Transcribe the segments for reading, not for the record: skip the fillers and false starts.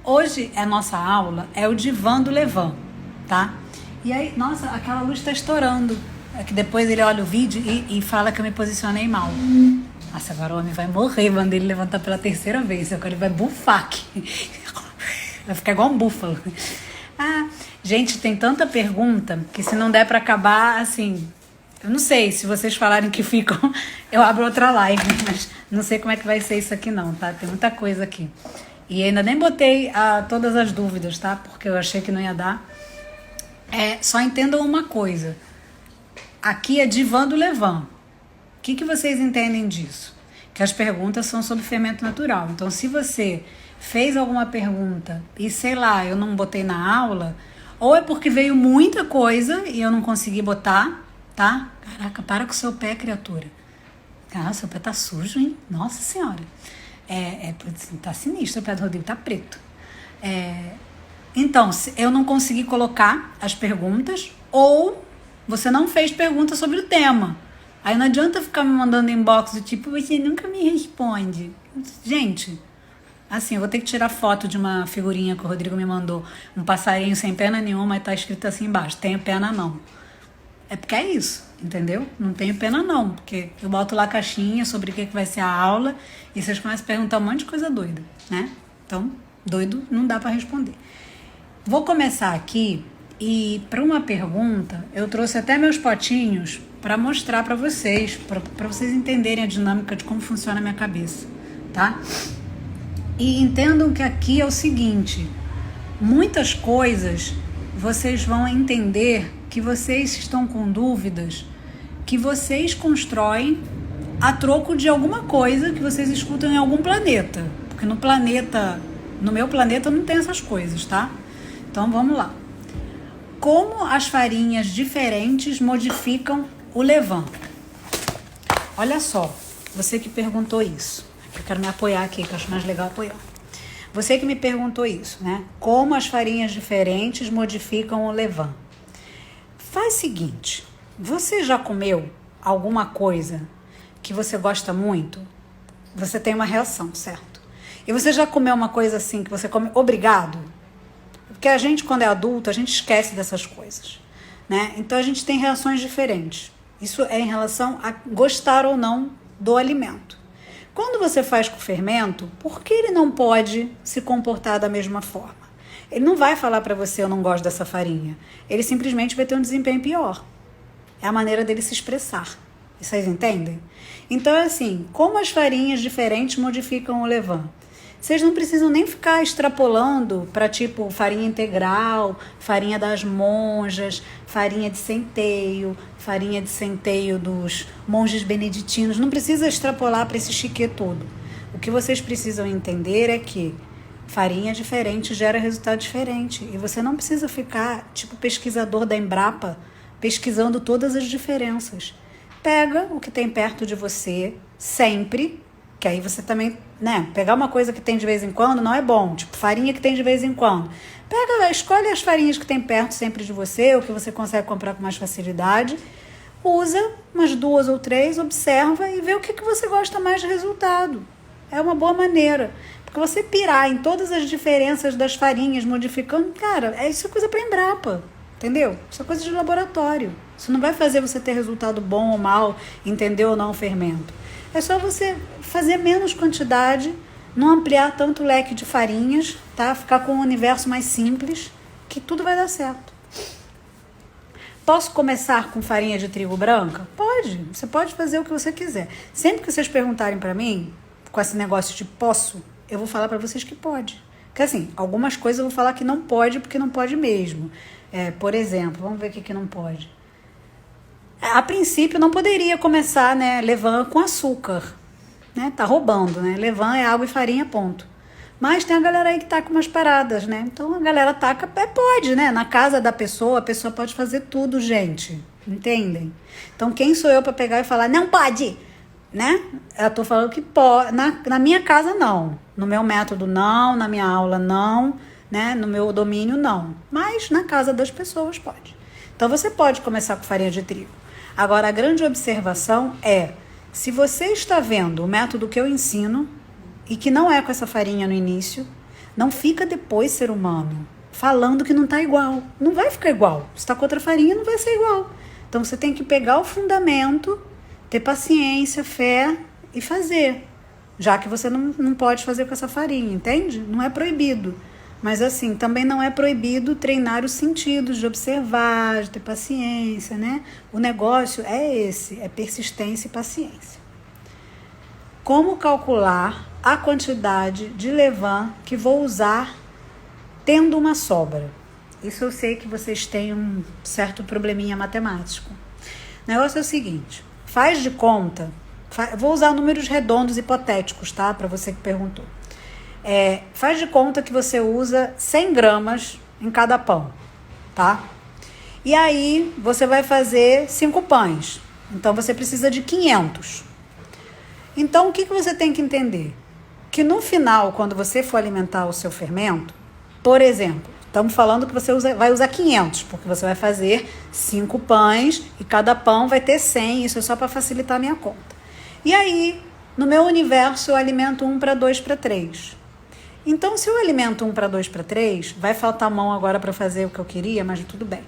Hoje a nossa aula é o divã do Levan, tá? E aí, nossa, aquela luz tá estourando. É que depois ele olha o vídeo e fala que eu me posicionei mal. Nossa, agora o homem vai morrer quando ele levantar pela terceira vez. Agora ele vai bufar aqui. Vai ficar igual um búfalo. Ah, gente, tem tanta pergunta que se não der pra acabar, assim... Eu não sei, se vocês falarem que ficam, eu abro outra live. Mas não sei como é que vai ser isso aqui não, tá? Tem muita coisa aqui. E ainda nem botei todas as dúvidas, tá? Porque eu achei que não ia dar. Só entendam uma coisa. Aqui é divã do Levan. O que vocês entendem disso? Que as perguntas são sobre fermento natural. Então, se você fez alguma pergunta e, sei lá, eu não botei na aula, ou é porque veio muita coisa e eu não consegui botar, tá? Caraca, para com o seu pé, criatura. Ah, seu pé tá sujo, hein? Nossa Senhora. Tá sinistro, o pé do Rodrigo tá preto. Então, eu não consegui colocar as perguntas, ou você não fez pergunta sobre o tema. Aí não adianta ficar me mandando inbox do tipo, você nunca me responde. Gente, assim, eu vou ter que tirar foto de uma figurinha que o Rodrigo me mandou. Um passarinho sem pena nenhuma e tá escrito assim embaixo, tenho pena não. É porque é isso, entendeu? Não tenho pena não, porque eu boto lá a caixinha sobre o que vai ser a aula e vocês começam a perguntar um monte de coisa doida, né? Então, doido não dá para responder. Vou começar aqui e para uma pergunta, eu trouxe até meus potinhos para mostrar para vocês, para vocês entenderem a dinâmica de como funciona a minha cabeça, tá? E entendam que aqui é o seguinte, muitas coisas vocês vão entender que vocês estão com dúvidas, que vocês constroem a troco de alguma coisa que vocês escutam em algum planeta. Porque no meu planeta não tem essas coisas, tá? Então vamos lá. Como as farinhas diferentes modificam o Levan? Olha só, você que perguntou isso. Eu quero me apoiar aqui, que eu acho mais legal apoiar. Você que me perguntou isso, né? Como as farinhas diferentes modificam o Levan? Faz o seguinte, você já comeu alguma coisa que você gosta muito? Você tem uma reação, certo? E você já comeu uma coisa assim que você come obrigado? Porque a gente, quando é adulto, a gente esquece dessas coisas, né? Então a gente tem reações diferentes. Isso é em relação a gostar ou não do alimento. Quando você faz com fermento, por que ele não pode se comportar da mesma forma? Ele não vai falar para você, eu não gosto dessa farinha. Ele simplesmente vai ter um desempenho pior. É a maneira dele se expressar. Vocês entendem? Então, é assim, como as farinhas diferentes modificam o Levan? Vocês não precisam nem ficar extrapolando para tipo farinha integral, farinha das monjas, farinha de centeio dos monges beneditinos. Não precisa extrapolar para esse chiquê todo. O que vocês precisam entender é que farinha diferente gera resultado diferente. E você não precisa ficar tipo pesquisador da Embrapa pesquisando todas as diferenças. Pega o que tem perto de você sempre, que aí você também, né, pegar uma coisa que tem de vez em quando não é bom, tipo farinha que tem de vez em quando. Escolhe as farinhas que tem perto sempre de você, ou que você consegue comprar com mais facilidade, usa umas 2 ou 3, observa e vê o que você gosta mais de resultado. É uma boa maneira. Porque você pirar em todas as diferenças das farinhas, modificando, cara, isso é coisa para Embrapa, entendeu? Isso é coisa de laboratório. Isso não vai fazer você ter resultado bom ou mal, entender ou não o fermento. É só você fazer menos quantidade, não ampliar tanto o leque de farinhas, tá? Ficar com um universo mais simples, que tudo vai dar certo. Posso começar com farinha de trigo branca? Pode. Você pode fazer o que você quiser. Sempre que vocês perguntarem para mim, com esse negócio de posso, eu vou falar para vocês que pode. Porque assim, algumas coisas eu vou falar que não pode, porque não pode mesmo. Por exemplo, vamos ver o que não pode. A princípio não poderia começar, né, Levan com açúcar, né? Tá roubando, né? Levan é água e farinha, ponto. Mas tem a galera aí que tá com umas paradas, né? Então a galera taca, pode, né? Na casa da pessoa, a pessoa pode fazer tudo, gente. Entendem? Então quem sou eu para pegar e falar, não pode, né? Eu tô falando que pode. Na minha casa, não. No meu método, não. Na minha aula, não. Né? No meu domínio, não. Mas na casa das pessoas, pode. Então você pode começar com farinha de trigo. Agora, a grande observação é, se você está vendo o método que eu ensino, e que não é com essa farinha no início, Não fica depois, ser humano, falando que não tá igual. Não vai ficar igual. Se tá com outra farinha, não vai ser igual. Então você tem que pegar o fundamento, ter paciência, fé e fazer. Já que você não pode fazer com essa farinha, entende? Não é proibido. Mas assim, também não é proibido treinar os sentidos, de observar, de ter paciência, né? O negócio é esse, é persistência e paciência. Como calcular a quantidade de levain que vou usar tendo uma sobra? Isso eu sei que vocês têm um certo probleminha matemático. O negócio é o seguinte, faz de conta, vou usar números redondos hipotéticos, tá? Para você que perguntou. Faz de conta que você usa 100 gramas em cada pão, tá? E aí você vai fazer 5 pães, então você precisa de 500. Então o que você tem que entender? Que no final, quando você for alimentar o seu fermento, por exemplo, estamos falando que você vai usar 500, porque você vai fazer 5 pães e cada pão vai ter 100, isso é só para facilitar a minha conta. E aí, no meu universo, eu alimento 1 para 2 para 3. Então, se eu alimento 1 para 2 para 3, vai faltar mão agora para fazer o que eu queria, mas tudo bem.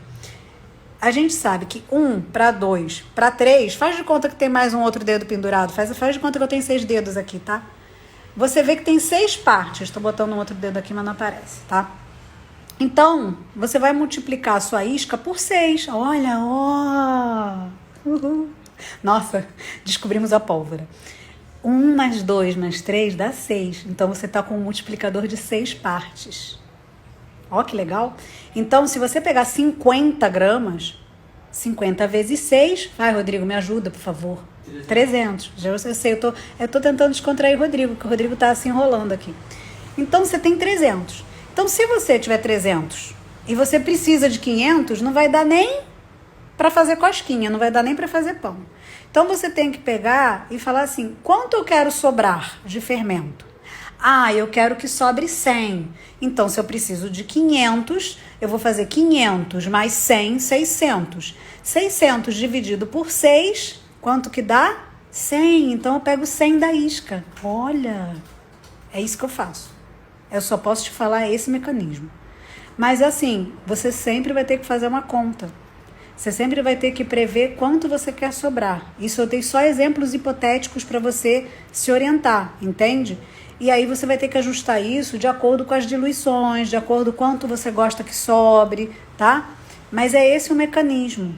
A gente sabe que 1 para 2 para 3, faz de conta que tem mais um outro dedo pendurado, faz de conta que eu tenho 6 dedos aqui, tá? Você vê que tem 6 partes, estou botando um outro dedo aqui, mas não aparece, tá? Então, você vai multiplicar a sua isca por 6. Olha, ó! Uhul. Nossa, descobrimos a pólvora. 1 mais 2 mais 3 dá 6. Então, você está com um multiplicador de 6 partes. Ó, que legal. Então, se você pegar 50 gramas, 50 vezes 6... Vai, Rodrigo, me ajuda, por favor. 300. Já eu sei, eu tô tentando descontrair o Rodrigo, porque o Rodrigo tá se enrolando aqui. Então, você tem 300. Então, se você tiver 300 e você precisa de 500, não vai dar nem para fazer cosquinha, não vai dar nem para fazer pão. Então, você tem que pegar e falar assim, quanto eu quero sobrar de fermento? Ah, eu quero que sobre 100. Então, se eu preciso de 500, eu vou fazer 500 mais 100, 600. 600 dividido por 6, quanto que dá? 100. Então, eu pego 100 da isca. Olha, é isso que eu faço. Eu só posso te falar esse mecanismo. Mas assim, você sempre vai ter que fazer uma conta. Você sempre vai ter que prever quanto você quer sobrar. Isso eu dei só exemplos hipotéticos para você se orientar, entende? E aí você vai ter que ajustar isso de acordo com as diluições, de acordo com quanto você gosta que sobre, tá? Mas é esse o mecanismo.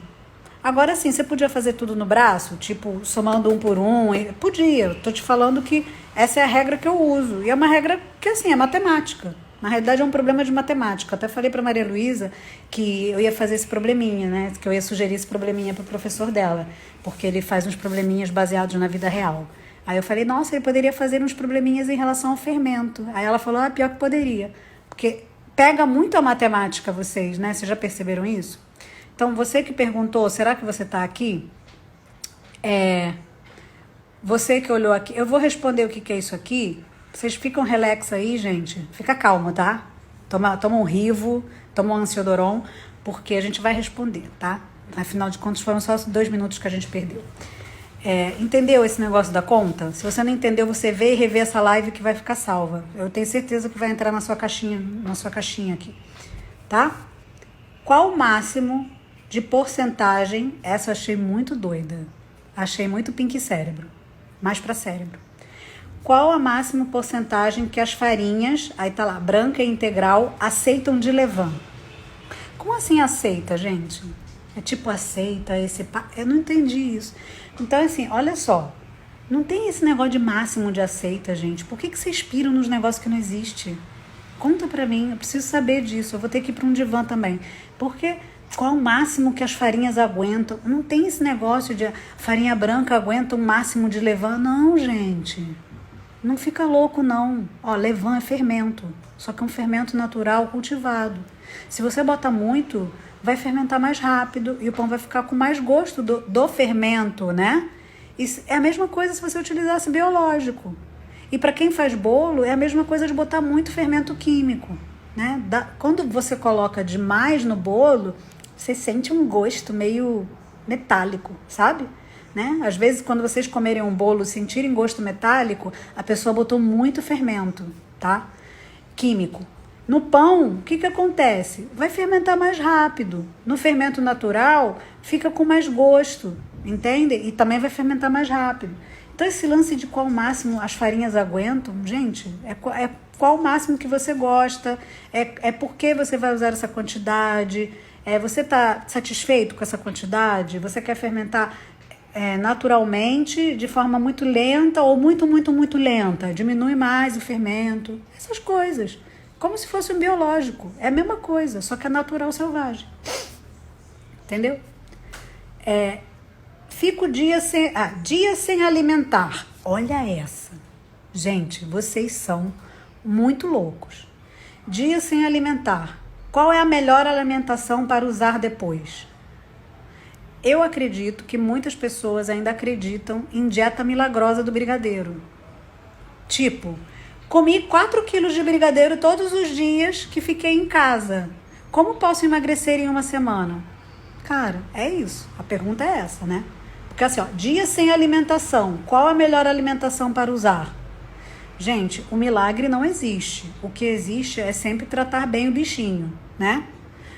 Agora sim, você podia fazer tudo no braço, tipo, somando 1 por 1? Podia, eu tô te falando que essa é a regra que eu uso. E é uma regra que, assim, é matemática. Na realidade, é um problema de matemática. Eu até falei pra Maria Luísa que eu ia fazer esse probleminha, né? Que eu ia sugerir esse probleminha pro professor dela. Porque ele faz uns probleminhas baseados na vida real. Aí eu falei, nossa, ele poderia fazer uns probleminhas em relação ao fermento. Aí ela falou, pior que poderia. Porque pega muito a matemática vocês, né? Vocês já perceberam isso? Então, você que perguntou, será que você está aqui? Você que olhou aqui, eu vou responder o que é isso aqui. Vocês ficam relax aí, gente. Fica calma, tá? Toma um Rivo, toma um Ansiodoron, porque a gente vai responder, tá? Afinal de contas, foram só 2 minutos que a gente perdeu. Entendeu esse negócio da conta? Se você não entendeu, você vê e revê essa live que vai ficar salva. Eu tenho certeza que vai entrar na sua caixinha aqui, tá? Qual o máximo de porcentagem? Essa eu achei muito doida. Achei muito pink cérebro. Mais para cérebro. Qual a máxima porcentagem que as farinhas, aí tá lá, branca e integral, aceitam de levain? Como assim aceita, gente? É tipo aceita esse... Eu não entendi isso. Então, assim, olha só. Não tem esse negócio de máximo de aceita, gente. Por que vocês piram nos negócios que não existe? Conta pra mim, eu preciso saber disso. Eu vou ter que ir pra um divã também. Porque qual o máximo que as farinhas aguentam? Não tem esse negócio de farinha branca aguenta um máximo de levain. Não, gente. Não fica louco, não. Ó, levain é fermento. Só que é um fermento natural cultivado. Se você botar muito, vai fermentar mais rápido e o pão vai ficar com mais gosto do fermento, né? Isso é a mesma coisa se você utilizasse biológico. E para quem faz bolo, é a mesma coisa de botar muito fermento químico, né? Quando você coloca demais no bolo, você sente um gosto meio metálico, sabe? Né? Às vezes, quando vocês comerem um bolo e sentirem gosto metálico, a pessoa botou muito fermento, tá? químico. No pão, o que que acontece? Vai fermentar mais rápido. No fermento natural, fica com mais gosto, entende? E também vai fermentar mais rápido. Então, esse lance de qual máximo as farinhas aguentam, gente, é qual o máximo que você gosta, é por que você vai usar essa quantidade, você está satisfeito com essa quantidade, você quer fermentar naturalmente, de forma muito lenta ou muito, muito, muito lenta, diminui mais o fermento, essas coisas. Como se fosse um biológico. É a mesma coisa, só que é natural selvagem. Entendeu? Fico dia sem alimentar. Olha essa. Gente, vocês são muito loucos. Dia sem alimentar. Qual é a melhor alimentação para usar depois? Eu acredito que muitas pessoas ainda acreditam em dieta milagrosa do brigadeiro. Tipo, comi 4 quilos de brigadeiro todos os dias que fiquei em casa. Como posso emagrecer em uma semana? Cara, é isso. A pergunta é essa, né? Porque assim, ó, dia sem alimentação. Qual a melhor alimentação para usar? Gente, o milagre não existe. O que existe é sempre tratar bem o bichinho, né?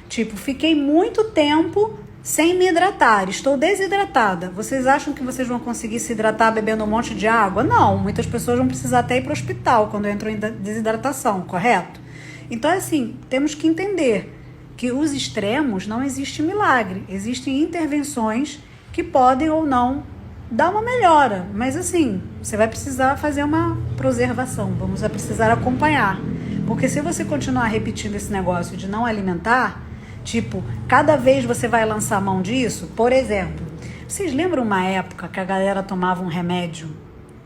Tipo, fiquei muito tempo sem me hidratar, estou desidratada. Vocês acham que vocês vão conseguir se hidratar bebendo um monte de água? Não, muitas pessoas vão precisar até ir para o hospital quando entram em desidratação, correto? Então, assim, temos que entender que os extremos não existe milagre. Existem intervenções que podem ou não dar uma melhora. Mas, assim, você vai precisar fazer uma preservação, vamos precisar acompanhar. Porque se você continuar repetindo esse negócio de não alimentar, tipo, cada vez você vai lançar mão disso, por exemplo, vocês lembram uma época que a galera tomava um remédio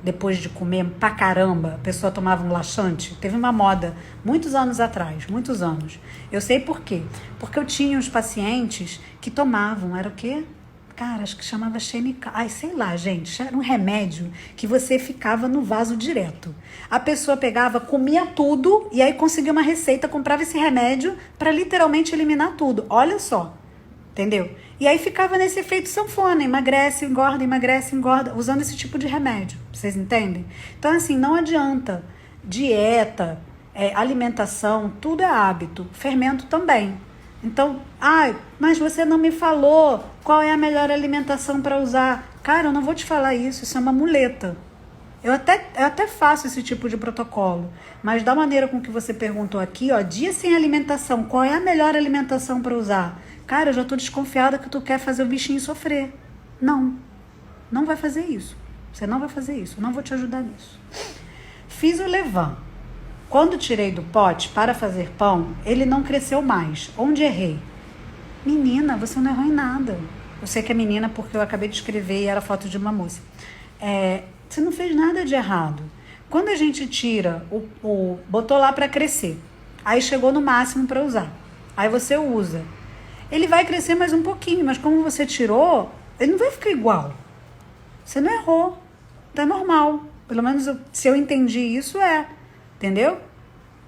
depois de comer pra caramba, a pessoa tomava um laxante? Teve uma moda muitos anos atrás, muitos anos. Eu sei por quê. Porque eu tinha uns pacientes que tomavam, era o quê? Cara, acho que chamava Xenical. Ai, sei lá, gente. Era um remédio que você ficava no vaso direto. A pessoa pegava, comia tudo e aí conseguia uma receita, comprava esse remédio para literalmente eliminar tudo. Olha só, entendeu? E aí ficava nesse efeito sanfona, emagrece, engorda, usando esse tipo de remédio. Vocês entendem? Então, assim, não adianta. Dieta, alimentação, tudo é hábito. Fermento também. Então, mas você não me falou qual é a melhor alimentação para usar. Cara, eu não vou te falar isso é uma muleta. Eu até faço esse tipo de protocolo, mas da maneira com que você perguntou aqui, ó, dia sem alimentação, qual é a melhor alimentação para usar? Cara, eu já tô desconfiada que tu quer fazer o bichinho sofrer. Não vai fazer isso. Você não vai fazer isso, eu não vou te ajudar nisso. Fiz o levain. Quando tirei do pote para fazer pão, ele não cresceu mais. Onde errei? Menina, você não errou em nada. Eu sei que é menina porque eu acabei de escrever e era foto de uma moça. Você não fez nada de errado. Quando a gente tira, botou lá para crescer, aí chegou no máximo para usar. Aí você usa. Ele vai crescer mais um pouquinho, mas como você tirou, ele não vai ficar igual. Você não errou. Tá normal. Pelo menos se eu entendi isso, entendeu?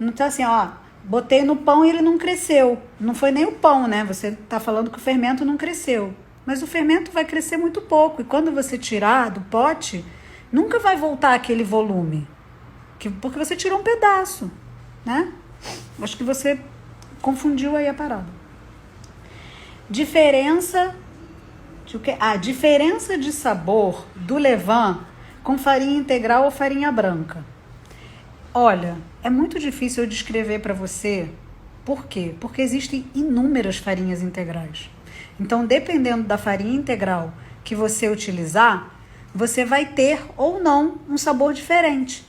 Não tá assim, ó, botei no pão e ele não cresceu. Não foi nem o pão, né? Você tá falando que o fermento não cresceu. Mas o fermento vai crescer muito pouco. E quando você tirar do pote, nunca vai voltar aquele volume. Porque você tirou um pedaço, né? Acho que você confundiu aí a parada. Diferença de sabor do levain com farinha integral ou farinha branca. Olha, é muito difícil eu descrever para você. Por quê? Porque existem inúmeras farinhas integrais. Então, dependendo da farinha integral que você utilizar, você vai ter ou não um sabor diferente.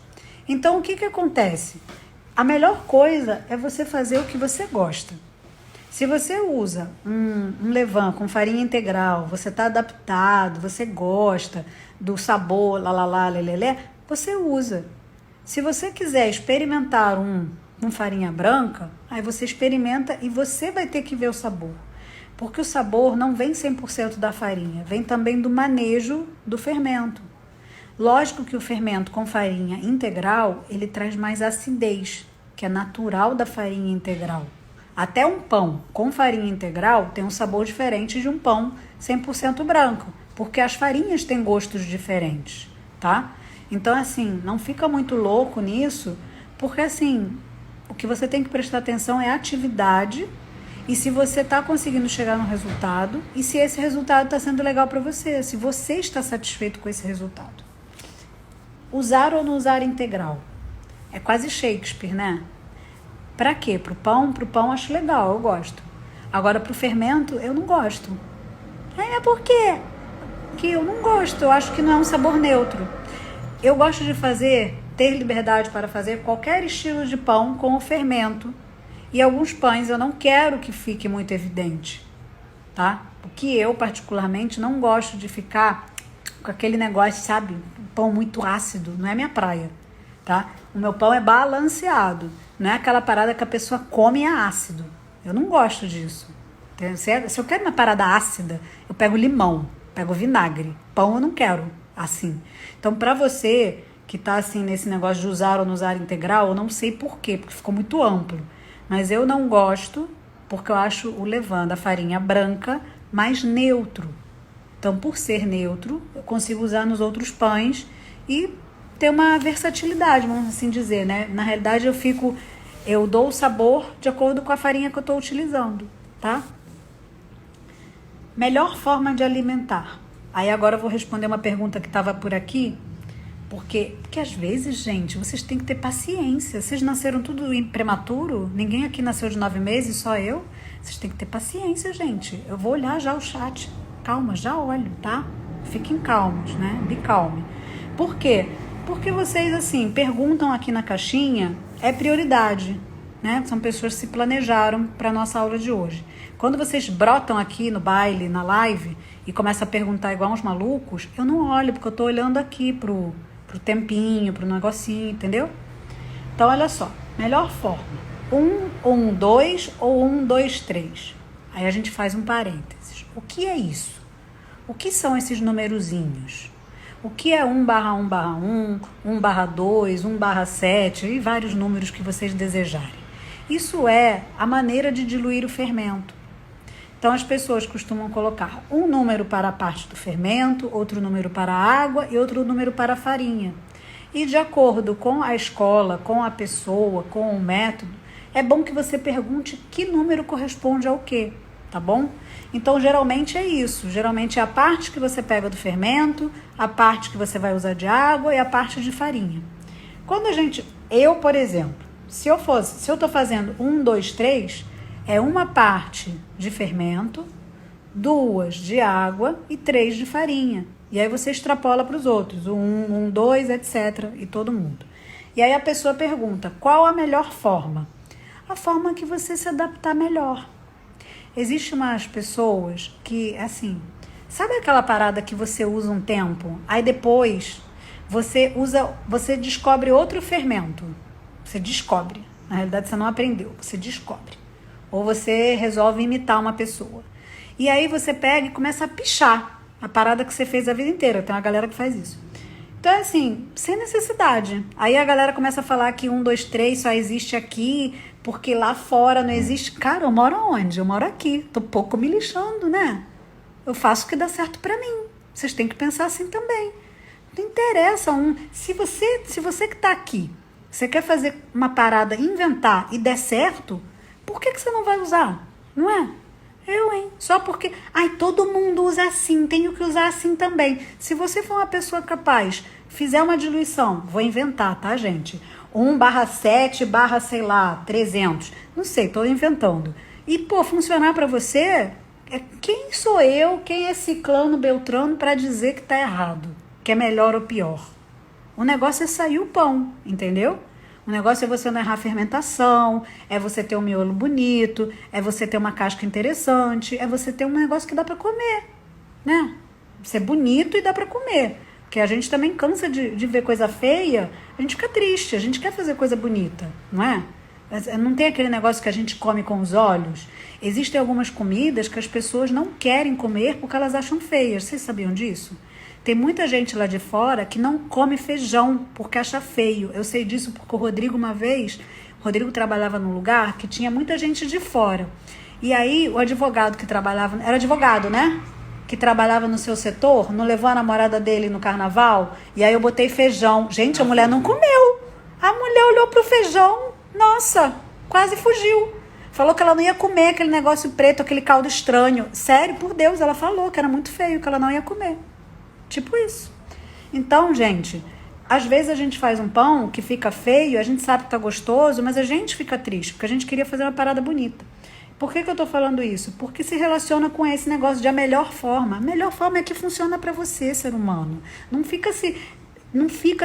Então, o que acontece? A melhor coisa é você fazer o que você gosta. Se você usa um levain com farinha integral, você está adaptado, você gosta do sabor, lelelé, você usa. Se você quiser experimentar um farinha branca, aí você experimenta e você vai ter que ver o sabor. Porque o sabor não vem 100% da farinha, vem também do manejo do fermento. Lógico que o fermento com farinha integral, ele traz mais acidez, que é natural da farinha integral. Até um pão com farinha integral tem um sabor diferente de um pão 100% branco, porque as farinhas têm gostos diferentes, tá? Então, assim, não fica muito louco nisso, porque, assim, O que você tem que prestar atenção é a atividade e se você está conseguindo chegar no resultado e se esse resultado está sendo legal para você, se você está satisfeito com esse resultado. Usar ou não usar integral? É quase Shakespeare, né? Para quê? Pro pão? Pro pão acho legal, eu gosto. Agora pro fermento eu não gosto. Por quê? Que eu não gosto, eu acho que não é um sabor neutro. Eu gosto de ter liberdade para fazer qualquer estilo de pão com o fermento. E alguns pães eu não quero que fique muito evidente, tá? Porque eu particularmente não gosto de ficar com aquele negócio, sabe? Um pão muito ácido, não é minha praia, tá? O meu pão é balanceado, não é aquela parada que a pessoa come e é ácido. Eu não gosto disso. Se eu quero uma parada ácida, eu pego limão, pego vinagre. Pão eu não quero assim. Então, para você que tá assim nesse negócio de usar ou não usar integral, eu não sei por quê, porque ficou muito amplo. Mas eu não gosto porque eu acho o levain da farinha branca mais neutro. Então, por ser neutro, eu consigo usar nos outros pães e ter uma versatilidade, vamos assim dizer, né? Na realidade, eu dou o sabor de acordo com a farinha que eu estou utilizando, tá? Melhor forma de alimentar. Aí agora eu vou responder uma pergunta que estava por aqui, porque às vezes, gente, vocês têm que ter paciência. Vocês nasceram tudo prematuro? Ninguém aqui nasceu de 9 meses, só eu? Vocês têm que ter paciência, gente. Eu vou olhar já o chat. Calma, já olho, tá? Fiquem calmos, né? Be calme. Por quê? Porque vocês, assim, perguntam aqui na caixinha, é prioridade, né? São pessoas que se planejaram para a nossa aula de hoje. Quando vocês brotam aqui no baile, na live, e começam a perguntar igual uns malucos, eu não olho, porque eu tô olhando aqui pro tempinho, pro negocinho, entendeu? Então, olha só, melhor forma, 1, 2 ou 1, 2, 3. Aí a gente faz um parênteses. O que é isso? O que são esses numerozinhos? O que é 1/1/1, 1/2, 1/7 e vários números que vocês desejarem? Isso é a maneira de diluir o fermento. Então, as pessoas costumam colocar um número para a parte do fermento, outro número para a água e outro número para a farinha. E de acordo com a escola, com a pessoa, com o método, é bom que você pergunte que número corresponde ao quê, tá bom? Então, geralmente é isso. Geralmente é a parte que você pega do fermento, a parte que você vai usar de água e a parte de farinha. Quando eu, por exemplo, se eu estou fazendo 1, 2, 3, é uma parte de fermento, 2 de água e 3 de farinha. E aí você extrapola para os outros, o 1, 2, etc. e todo mundo. E aí a pessoa pergunta, qual a melhor forma? A forma que você se adaptar melhor. Existem umas pessoas que, assim, sabe aquela parada que você usa um tempo, aí depois você descobre outro fermento. Você descobre. Na realidade, você não aprendeu, você descobre. Ou você resolve imitar uma pessoa. E aí você pega e começa a pichar a parada que você fez a vida inteira. Tem uma galera que faz isso. Então, é assim, sem necessidade. Aí a galera começa a falar que 1, 2, 3 só existe aqui, porque lá fora não existe. Cara, eu moro onde? Eu moro aqui. Tô pouco me lixando, né? Eu faço o que dá certo pra mim. Vocês têm que pensar assim também. Não interessa Se você que tá aqui, você quer fazer uma parada, inventar e der certo, por que você não vai usar? Não é? Só porque, todo mundo usa assim, tenho que usar assim também. Se você for uma pessoa capaz, fizer uma diluição, vou inventar, tá, gente? 1/7 sei lá, 300. Não sei, tô inventando. E, funcionar pra você, quem sou eu, quem é ciclano, beltrano, pra dizer que tá errado, que é melhor ou pior? O negócio é sair o pão, entendeu? O negócio é você não errar a fermentação, é você ter um miolo bonito, é você ter uma casca interessante, é você ter um negócio que dá para comer, né? Ser bonito e dá para comer. Porque a gente também cansa de ver coisa feia, a gente fica triste, a gente quer fazer coisa bonita, não é? Não tem aquele negócio que a gente come com os olhos. Existem algumas comidas que as pessoas não querem comer porque elas acham feias. Vocês sabiam disso? Tem muita gente lá de fora que não come feijão porque acha feio. Eu sei disso porque o Rodrigo trabalhava num lugar que tinha muita gente de fora. E aí o advogado que trabalhava, era advogado, né? Que trabalhava no seu setor, não levou a namorada dele no carnaval, e aí eu botei feijão. Gente, a mulher não comeu. A mulher olhou pro feijão, Nossa, quase fugiu. Falou que ela não ia comer aquele negócio preto, aquele caldo estranho. Sério, por Deus, ela falou que era muito feio, que ela não ia comer. Tipo isso. Então, gente, às vezes a gente faz um pão que fica feio, a gente sabe que tá gostoso, mas a gente fica triste, porque a gente queria fazer uma parada bonita. Por que eu tô falando isso? Porque se relaciona com esse negócio de a melhor forma. A melhor forma é que funciona para você, ser humano. Não fica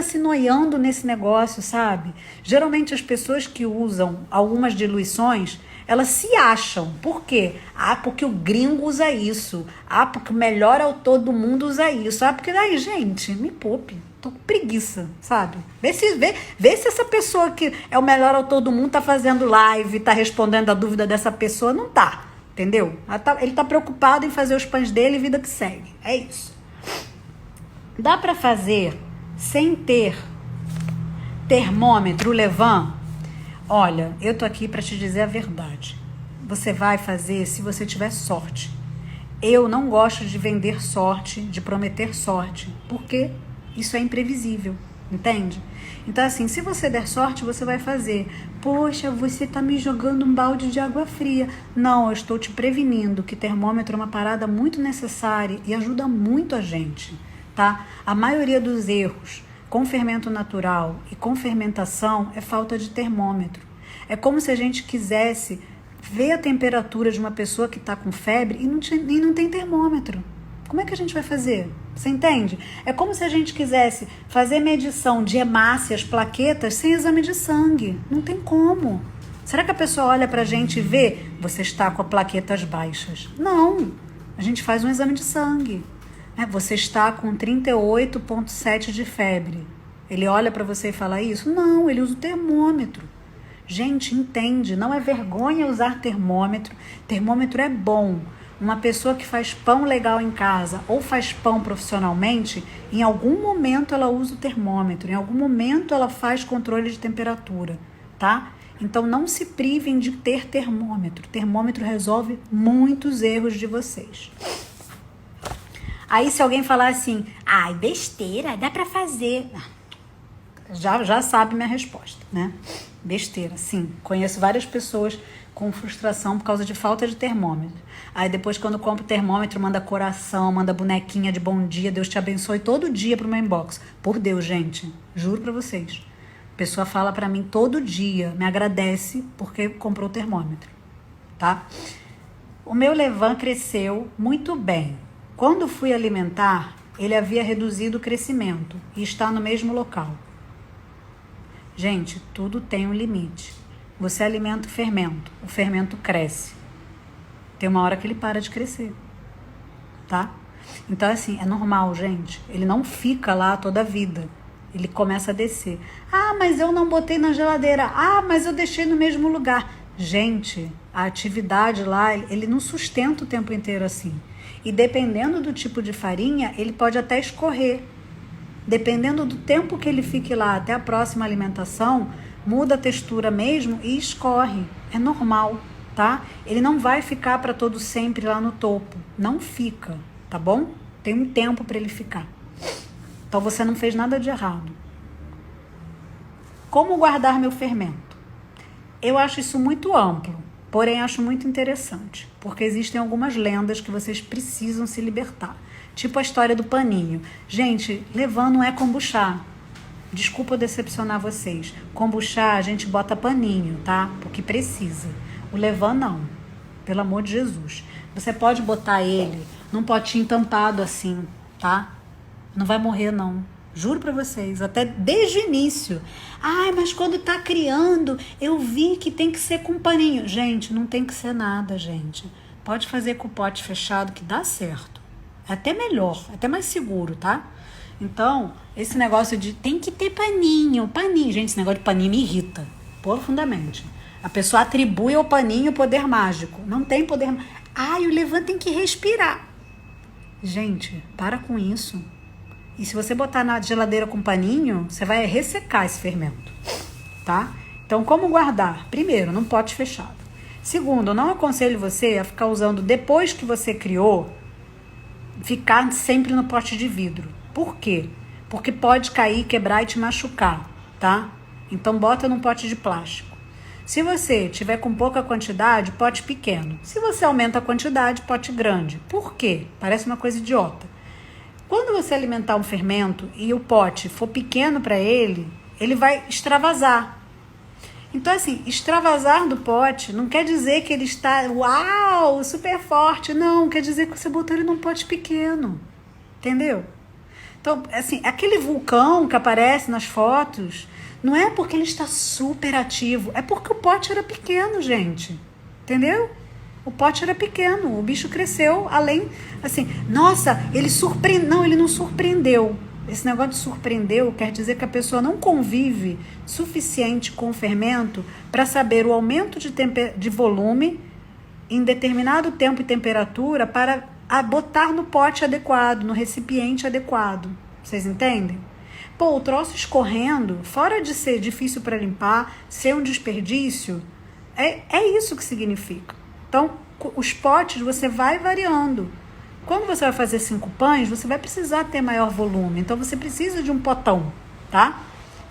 se noiando nesse negócio, sabe? Geralmente as pessoas que usam algumas diluições, elas se acham. Por quê? Ah, porque o gringo usa isso. Ah, porque o melhor autor do mundo usa isso. Ah, porque daí, gente, me poupe. Tô com preguiça, sabe? Vê se essa pessoa que é o melhor autor do mundo tá fazendo live, tá respondendo a dúvida dessa pessoa. Não tá, entendeu? Ele tá preocupado em fazer os pães dele e vida que segue. É isso. Dá pra fazer sem ter termômetro Levan? Olha, eu tô aqui para te dizer a verdade. Você vai fazer se você tiver sorte. Eu não gosto de vender sorte, de prometer sorte, porque isso é imprevisível, entende? Então assim, se você der sorte, você vai fazer. Poxa, você tá me jogando um balde de água fria. Não, eu estou te prevenindo que termômetro é uma parada muito necessária e ajuda muito a gente, tá? A maioria dos erros com fermento natural e com fermentação é falta de termômetro. É como se a gente quisesse ver a temperatura de uma pessoa que está com febre e não tem termômetro. Como é que a gente vai fazer? Você entende? É como se a gente quisesse fazer medição de hemácias, plaquetas, sem exame de sangue. Não tem como. Será que a pessoa olha pra gente e vê? Você está com plaquetas baixas. Não. A gente faz um exame de sangue. Você está com 38,7 de febre. Ele olha para você e fala isso? Não, ele usa o termômetro. Gente, entende? Não é vergonha usar termômetro. Termômetro é bom. Uma pessoa que faz pão legal em casa ou faz pão profissionalmente, em algum momento ela usa o termômetro, em algum momento ela faz controle de temperatura, tá? Então não se privem de ter termômetro. Termômetro resolve muitos erros de vocês. Aí se alguém falar assim, ai, besteira, dá pra fazer. Já sabe minha resposta, né? Besteira, sim. Conheço várias pessoas com frustração por causa de falta de termômetro. Aí depois quando compra o termômetro, manda coração, manda bonequinha de bom dia, Deus te abençoe todo dia pro meu inbox. Por Deus, gente, juro pra vocês. A pessoa fala pra mim todo dia, me agradece porque comprou o termômetro, tá? O meu Levan cresceu muito bem. Quando fui alimentar, ele havia reduzido o crescimento e está no mesmo local. Gente, tudo tem um limite. Você alimenta o fermento cresce. Tem uma hora que ele para de crescer, tá? Então, assim, é normal, gente. Ele não fica lá toda a vida. Ele começa a descer. Ah, mas eu não botei na geladeira. Ah, mas eu deixei no mesmo lugar. Gente, a atividade lá, ele não sustenta o tempo inteiro assim. E dependendo do tipo de farinha, ele pode até escorrer. Dependendo do tempo que ele fique lá até a próxima alimentação, muda a textura mesmo e escorre. É normal, tá? Ele não vai ficar para todo sempre lá no topo. Não fica, tá bom? Tem um tempo para ele ficar. Então você não fez nada de errado. Como guardar meu fermento? Eu acho isso muito amplo, porém acho muito interessante, porque existem algumas lendas que vocês precisam se libertar. Tipo a história do paninho. Gente, Levan não é kombucha. Desculpa eu decepcionar vocês. Kombucha a gente bota paninho, tá? Porque precisa. O Levan não. Pelo amor de Jesus. Você pode botar ele num potinho tampado assim, tá? Não vai morrer não. Juro pra vocês. Até desde o início. Ai, mas quando tá criando, eu vi que tem que ser com paninho. Gente, não tem que ser nada, gente. Pode fazer com o pote fechado que dá certo. É até melhor, é até mais seguro, tá? Então, esse negócio de tem que ter paninho. Gente, esse negócio de paninho me irrita profundamente. A pessoa atribui ao paninho poder mágico. Não tem poder mágico. Ai, o Levan tem que respirar. Gente, para com isso. E se você botar na geladeira com paninho, você vai ressecar esse fermento, tá? Então, como guardar? Primeiro, num pote fechado. Segundo, eu não aconselho você a ficar usando depois que você criou, ficar sempre no pote de vidro. Por quê? Porque pode cair, quebrar e te machucar, tá? Então bota num pote de plástico. Se você tiver com pouca quantidade, pote pequeno. Se você aumenta a quantidade, pote grande. Por quê? Parece uma coisa idiota. Quando você alimentar um fermento e o pote for pequeno para ele, ele vai extravasar. Então, assim, extravasar do pote não quer dizer que ele está, uau, super forte. Não, quer dizer que você botou ele num pote pequeno. Entendeu? Então, assim, aquele vulcão que aparece nas fotos, não é porque ele está super ativo, é porque o pote era pequeno, gente. Entendeu? O pote era pequeno, o bicho cresceu além, assim, nossa, ele surpreendeu. Não, ele não surpreendeu. Esse negócio de surpreendeu quer dizer que a pessoa não convive suficiente com o fermento para saber o aumento de volume em determinado tempo e temperatura para botar no pote adequado, no recipiente adequado. Vocês entendem? Pô, o troço escorrendo, fora de ser difícil para limpar, ser um desperdício, é isso que significa. Então, os potes você vai variando. Quando você vai fazer 5 pães, você vai precisar ter maior volume. Então, você precisa de um potão, tá?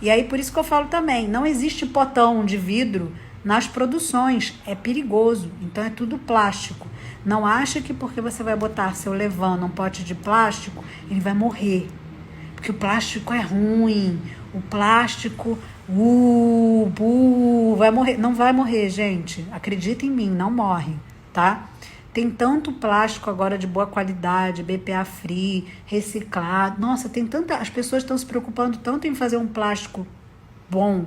E aí, por isso que eu falo também, não existe potão de vidro nas produções. É perigoso. Então, é tudo plástico. Não acha que porque você vai botar seu levain num pote de plástico, ele vai morrer. Porque o plástico é ruim. O plástico, vai morrer. Não vai morrer, gente. Acredita em mim, não morre, tá? Tem tanto plástico agora de boa qualidade, BPA free, reciclado. Nossa, tem tanta. As pessoas estão se preocupando tanto em fazer um plástico bom.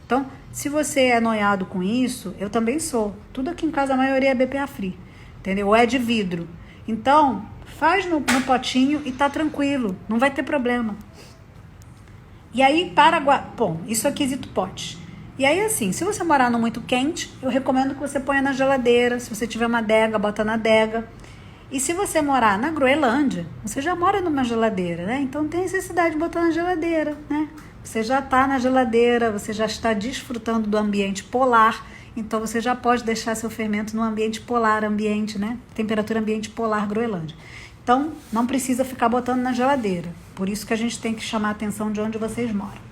Então, se você é noiado com isso, eu também sou. Tudo aqui em casa, a maioria é BPA free, entendeu? Ou é de vidro. Então, faz no potinho e tá tranquilo, não vai ter problema. E aí, bom, isso é quesito pote. E aí, assim, se você morar no muito quente, eu recomendo que você ponha na geladeira. Se você tiver uma adega, bota na adega. E se você morar na Groenlândia, você já mora numa geladeira, né? Então, tem necessidade de botar na geladeira, né? Você já está na geladeira, você já está desfrutando do ambiente polar. Então, você já pode deixar seu fermento no ambiente polar, né? Temperatura ambiente polar Groenlândia. Então, não precisa ficar botando na geladeira. Por isso que a gente tem que chamar a atenção de onde vocês moram.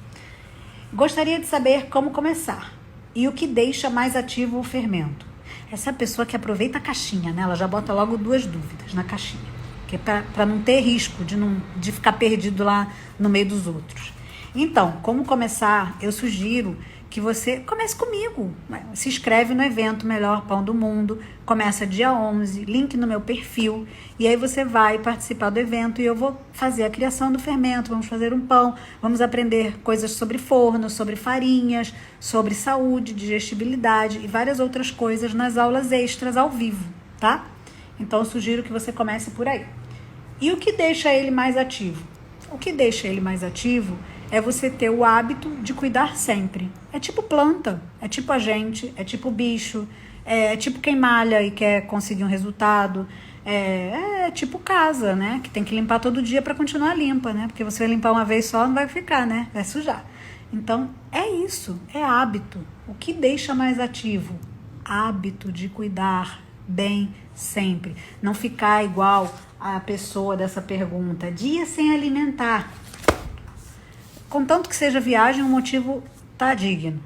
Gostaria de saber como começar e o que deixa mais ativo o fermento. Essa é a pessoa que aproveita a caixinha, né? Ela já bota logo 2 dúvidas na caixinha, que é para não ter risco de ficar perdido lá no meio dos outros. Então, como começar? Eu sugiro que você comece comigo. Se inscreve no evento Melhor Pão do Mundo. Começa dia 11, link no meu perfil. E aí você vai participar do evento e eu vou fazer a criação do fermento. Vamos fazer um pão, vamos aprender coisas sobre forno, sobre farinhas, sobre saúde, digestibilidade e várias outras coisas nas aulas extras ao vivo, tá? Então eu sugiro que você comece por aí. E o que deixa ele mais ativo? O que deixa ele mais ativo é você ter o hábito de cuidar sempre. É tipo planta, é tipo a gente, é tipo bicho, é tipo quem malha e quer conseguir um resultado, é tipo casa, né? Que tem que limpar todo dia para continuar limpa, né? Porque você vai limpar uma vez só, não vai ficar, né? Vai sujar. Então, é isso, é hábito. O que deixa mais ativo? Hábito de cuidar bem sempre. Não ficar igual a pessoa dessa pergunta, dia sem alimentar. Contanto que seja viagem, o motivo está digno.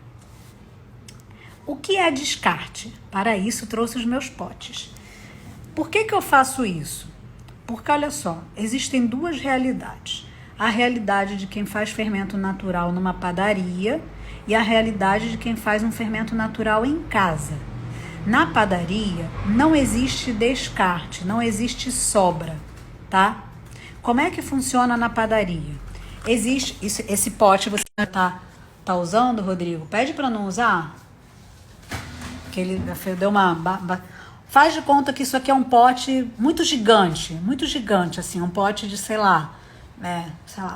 O que é descarte? Para isso, trouxe os meus potes. Por que eu faço isso? Porque, olha só, existem 2 realidades. A realidade de quem faz fermento natural numa padaria e a realidade de quem faz um fermento natural em casa. Na padaria, não existe descarte, não existe sobra, tá? Como é que funciona na padaria? Existe, esse pote você tá usando, Rodrigo? Pede para não usar. Que ele deu uma... Faz de conta que isso aqui é um pote muito gigante, assim, um pote de, sei lá,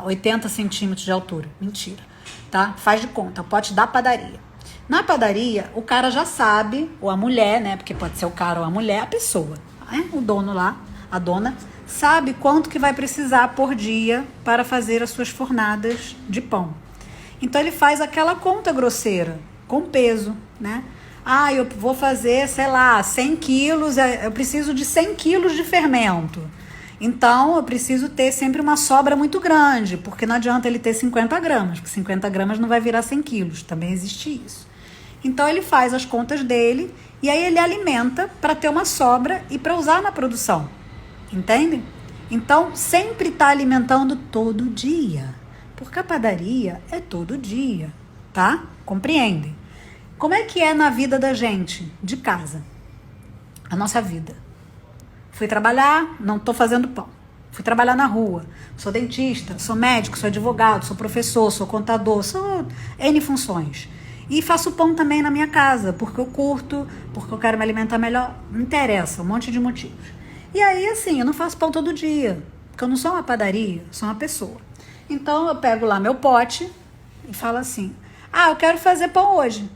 80 centímetros de altura. Mentira, tá? Faz de conta, é o pote da padaria. Na padaria, o cara já sabe, ou a mulher, né? Porque pode ser o cara ou a mulher, a pessoa, né? O dono lá, a dona, sabe quanto que vai precisar por dia para fazer as suas fornadas de pão. Então ele faz aquela conta grosseira, com peso, né? Ah, eu vou fazer, sei lá, 100 quilos, eu preciso de 100 quilos de fermento. Então eu preciso ter sempre uma sobra muito grande, porque não adianta ele ter 50 gramas, porque 50 gramas não vai virar 100 quilos, também existe isso. Então ele faz as contas dele e aí ele alimenta para ter uma sobra e para usar na produção. Entende? Então sempre está alimentando todo dia. Porque a padaria é todo dia, tá? Compreende? Como é que é na vida da gente, de casa? A nossa vida. Fui trabalhar, não estou fazendo pão. Fui trabalhar na rua. Sou dentista, sou médico, sou advogado, sou professor, sou contador, sou N funções. E faço pão também na minha casa, porque eu curto, porque eu quero me alimentar melhor. Não interessa, um monte de motivos. E aí, assim, eu não faço pão todo dia, porque eu não sou uma padaria, sou uma pessoa. Então, eu pego lá meu pote e falo assim, eu quero fazer pão hoje.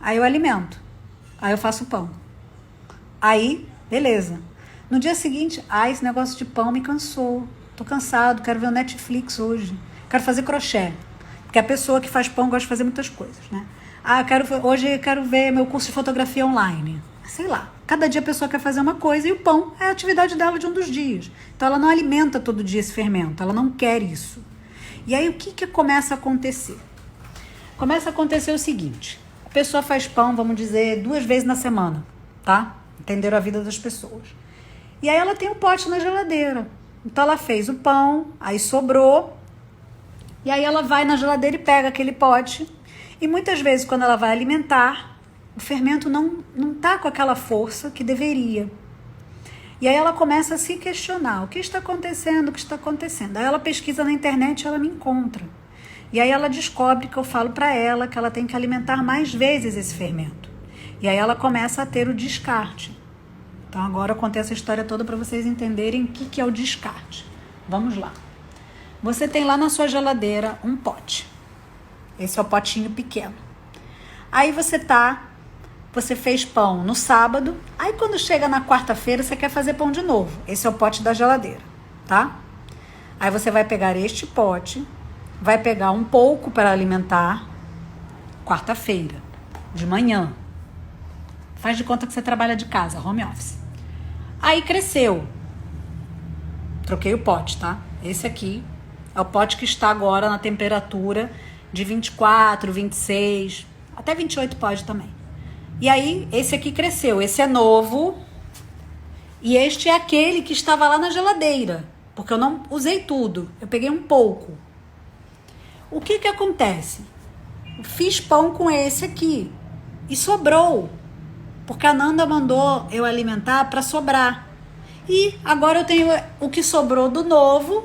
Aí eu alimento. Aí eu faço pão. Aí, beleza. No dia seguinte, esse negócio de pão me cansou. Tô cansado, quero ver o Netflix hoje. Quero fazer crochê. Porque a pessoa que faz pão gosta de fazer muitas coisas, né? Hoje eu quero ver meu curso de fotografia online. Sei lá. Cada dia a pessoa quer fazer uma coisa e o pão é a atividade dela de um dos dias. Então ela não alimenta todo dia esse fermento. Ela não quer isso. E aí o que começa a acontecer? Começa a acontecer o seguinte. A pessoa faz pão, vamos dizer, 2 vezes na semana, tá? Entenderam a vida das pessoas. E aí ela tem um pote na geladeira. Então ela fez o pão, aí sobrou. E aí ela vai na geladeira e pega aquele pote. E muitas vezes quando ela vai alimentar, o fermento não tá com aquela força que deveria. E aí ela começa a se questionar. O que está acontecendo? O que está acontecendo? Aí ela pesquisa na internet e ela me encontra. E aí ela descobre que eu falo para ela que ela tem que alimentar mais vezes esse fermento. E aí ela começa a ter o descarte. Então agora eu contei essa história toda para vocês entenderem o que é o descarte. Vamos lá. Você tem lá na sua geladeira um pote. Esse é o potinho pequeno. Aí você fez pão no sábado. Aí quando chega na quarta-feira você quer fazer pão de novo. Esse é o pote da geladeira, tá? Aí você vai pegar este pote, vai pegar um pouco para alimentar quarta-feira, de manhã. Faz de conta que você trabalha de casa, home office. Aí cresceu. Troquei o pote, tá? Esse aqui é o pote que está agora na temperatura de 24, 26, até 28 pode também. E aí, esse aqui cresceu. Esse é novo. E este é aquele que estava lá na geladeira. Porque eu não usei tudo. Eu peguei um pouco. O que acontece? Eu fiz pão com esse aqui. E sobrou. Porque a Nanda mandou eu alimentar para sobrar. E agora eu tenho o que sobrou do novo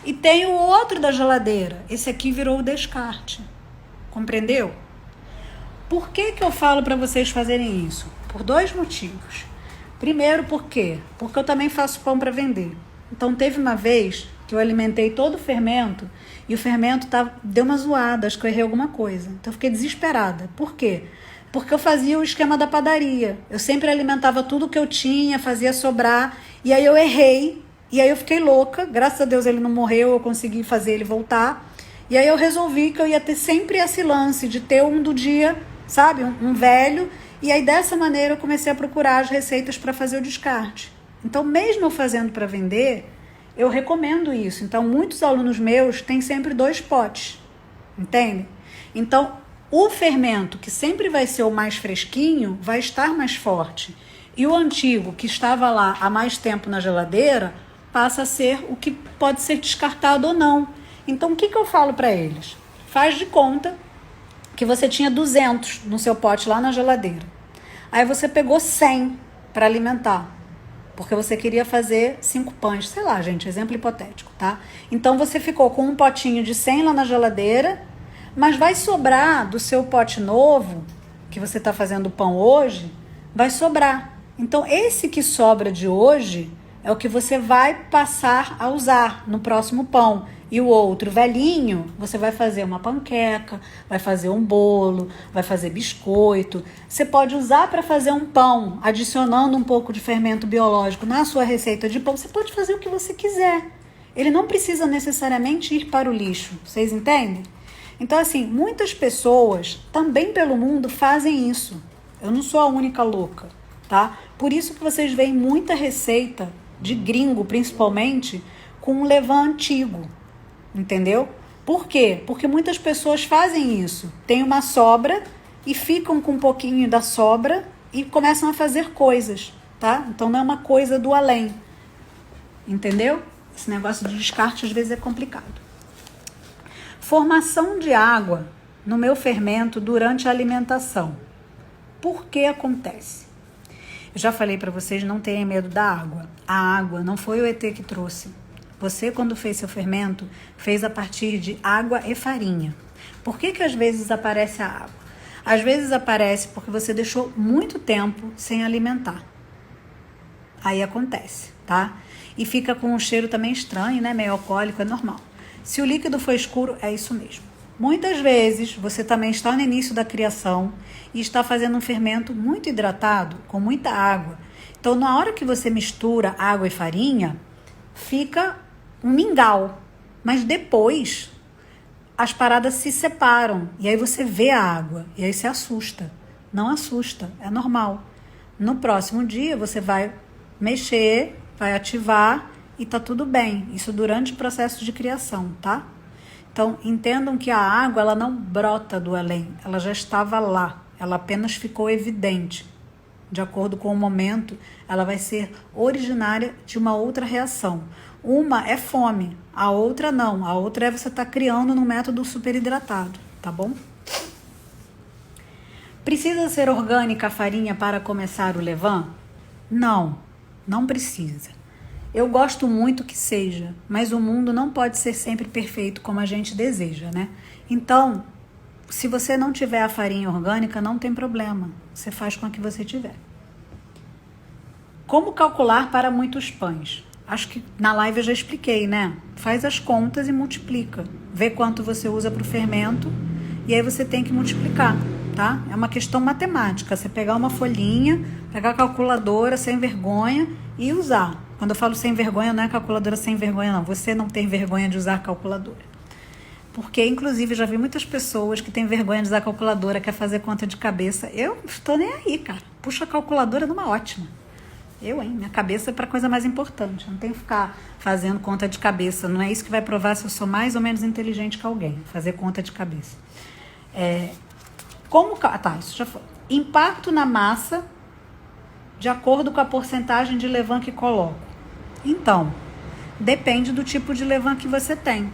e tenho o outro da geladeira. Esse aqui virou o descarte. Compreendeu? Por que eu falo para vocês fazerem isso? Por 2 motivos. Primeiro, por quê? Porque eu também faço pão para vender. Então teve uma vez que eu alimentei todo o fermento e o fermento deu uma zoada, acho que eu errei alguma coisa. Então eu fiquei desesperada. Por quê? Porque eu fazia o esquema da padaria. Eu sempre alimentava tudo que eu tinha, fazia sobrar. E aí eu errei. E aí eu fiquei louca. Graças a Deus ele não morreu, eu consegui fazer ele voltar. E aí eu resolvi que eu ia ter sempre esse lance de ter um do dia, sabe? Um velho. E aí dessa maneira eu comecei a procurar as receitas para fazer o descarte. Então mesmo eu fazendo para vender, eu recomendo isso. Então muitos alunos meus têm sempre 2 potes. Entende? Então o fermento, que sempre vai ser o mais fresquinho, vai estar mais forte. E o antigo, que estava lá há mais tempo na geladeira, passa a ser o que pode ser descartado ou não. Então, o que eu falo para eles? Faz de conta que você tinha 200 no seu pote lá na geladeira. Aí você pegou 100 para alimentar, porque você queria fazer 5 pães. Sei lá, gente, exemplo hipotético, tá? Então, você ficou com um potinho de 100 lá na geladeira, mas vai sobrar do seu pote novo, que você está fazendo pão hoje, vai sobrar. Então, esse que sobra de hoje é o que você vai passar a usar no próximo pão. E o outro velhinho, você vai fazer uma panqueca, vai fazer um bolo, vai fazer biscoito. Você pode usar para fazer um pão, adicionando um pouco de fermento biológico na sua receita de pão. Você pode fazer o que você quiser. Ele não precisa necessariamente ir para o lixo. Vocês entendem? Então, assim, muitas pessoas também pelo mundo fazem isso. Eu não sou a única louca, tá? Por isso que vocês veem muita receita de gringo, principalmente, com um levain antigo, entendeu? Por quê? Porque muitas pessoas fazem isso. Tem uma sobra e ficam com um pouquinho da sobra e começam a fazer coisas, tá? Então não é uma coisa do além, entendeu? Esse negócio de descarte às vezes é complicado. Formação de água no meu fermento durante a alimentação. Por que acontece? Eu já falei para vocês, não terem medo da água. A água não foi o ET que trouxe. Você, quando fez seu fermento, fez a partir de água e farinha. Por que às vezes aparece a água? Às vezes aparece porque você deixou muito tempo sem alimentar. Aí acontece, tá? E fica com um cheiro também estranho, né? Meio alcoólico, é normal. Se o líquido for escuro, é isso mesmo. Muitas vezes, você também está no início da criação e está fazendo um fermento muito hidratado, com muita água. Então, na hora que você mistura água e farinha, fica um mingau. Mas depois, as paradas se separam. E aí você vê a água. E aí você assusta. Não assusta, é normal. No próximo dia, você vai mexer, vai ativar e tá tudo bem. Isso durante o processo de criação, tá? Então, entendam que a água, ela não brota do além. Ela já estava lá. Ela apenas ficou evidente. De acordo com o momento, ela vai ser originária de uma outra reação. Uma é fome, a outra não. A outra é você estar criando num método superhidratado, tá bom? Precisa ser orgânica a farinha para começar o levain? Não, não precisa. Eu gosto muito que seja, mas o mundo não pode ser sempre perfeito como a gente deseja, né? Então, se você não tiver a farinha orgânica, não tem problema. Você faz com a que você tiver. Como calcular para muitos pães? Acho que na live eu já expliquei, né? Faz as contas e multiplica. Vê quanto você usa para o fermento e aí você tem que multiplicar, tá? É uma questão matemática. Você pegar uma folhinha, pegar a calculadora sem vergonha e usar. Quando eu falo sem vergonha, não é calculadora sem vergonha, não. Você não tem vergonha de usar calculadora. Porque, inclusive, eu já vi muitas pessoas que têm vergonha de usar calculadora, quer fazer conta de cabeça. Eu não estou nem aí, cara. Puxa a calculadora numa ótima. Minha cabeça é para coisa mais importante. Eu não tenho que ficar fazendo conta de cabeça. Não é isso que vai provar se eu sou mais ou menos inteligente que alguém. Fazer conta de cabeça. Isso já foi. Impacto na massa de acordo com a porcentagem de levain que coloco. Então, depende do tipo de levain que você tem.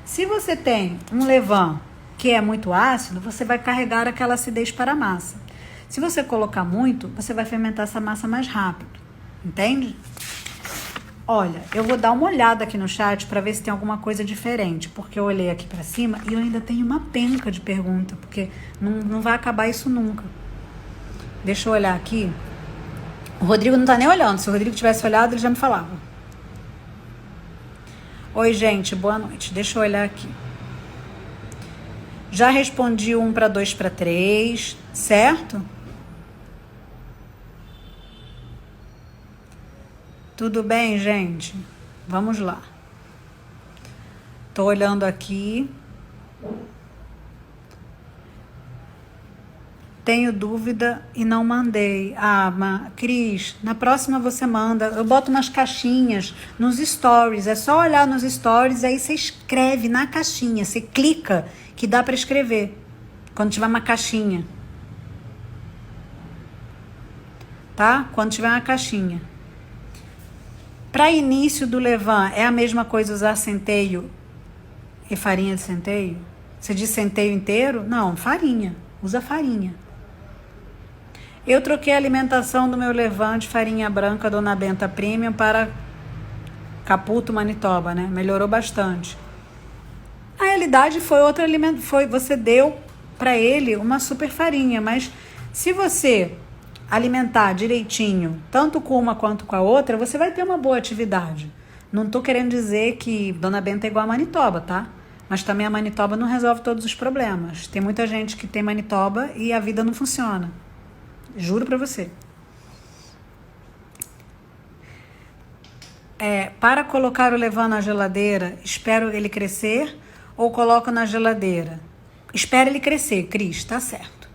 Se você tem um levain que é muito ácido, você vai carregar aquela acidez para a massa. Se você colocar muito, você vai fermentar essa massa mais rápido. Entende? Olha, eu vou dar uma olhada aqui no chat para ver se tem alguma coisa diferente, porque eu olhei aqui para cima e eu ainda tenho uma penca de pergunta, porque não vai acabar isso nunca. Deixa eu olhar aqui. O Rodrigo não tá nem olhando. Se o Rodrigo tivesse olhado, ele já me falava. Oi, gente, boa noite. Deixa eu olhar aqui. Já respondi 1 para 2 para 3, certo? Tudo bem, gente? Vamos lá. Tô olhando aqui. Tenho dúvida e não mandei. Cris, na próxima você manda. Eu boto umas caixinhas nos stories. É só olhar nos stories, aí você escreve na caixinha. Você clica que dá para escrever. Quando tiver uma caixinha. Tá? Quando tiver uma caixinha. Para início do levain, é a mesma coisa usar centeio e farinha de centeio? Você diz centeio inteiro? Não, farinha. Usa farinha. Eu troquei a alimentação do meu levain de farinha branca Dona Benta Premium para Caputo, Manitoba, né? Melhorou bastante. A realidade foi outro alimento, você deu para ele uma super farinha, mas se você alimentar direitinho, tanto com uma quanto com a outra, você vai ter uma boa atividade. Não tô querendo dizer que Dona Benta é igual a Manitoba, tá? Mas também a Manitoba não resolve todos os problemas. Tem muita gente que tem Manitoba e a vida não funciona. Juro pra você. Para colocar o levain na geladeira, espero ele crescer ou coloco na geladeira? Espera ele crescer, Cris, tá certo.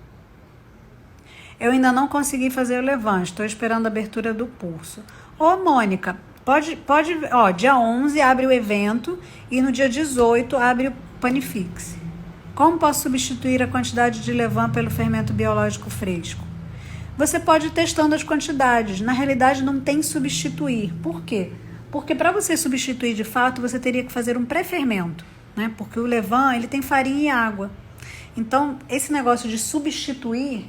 Eu ainda não consegui fazer o levain, estou esperando a abertura do pulso. Ô, Mônica, pode, dia 11 abre o evento e no dia 18 abre o Panifix. Como posso substituir a quantidade de levain pelo fermento biológico fresco? Você pode ir testando as quantidades. Na realidade, não tem substituir. Por quê? Porque para você substituir de fato, você teria que fazer um pré-fermento, né? Porque o levain, ele tem farinha e água. Então, esse negócio de substituir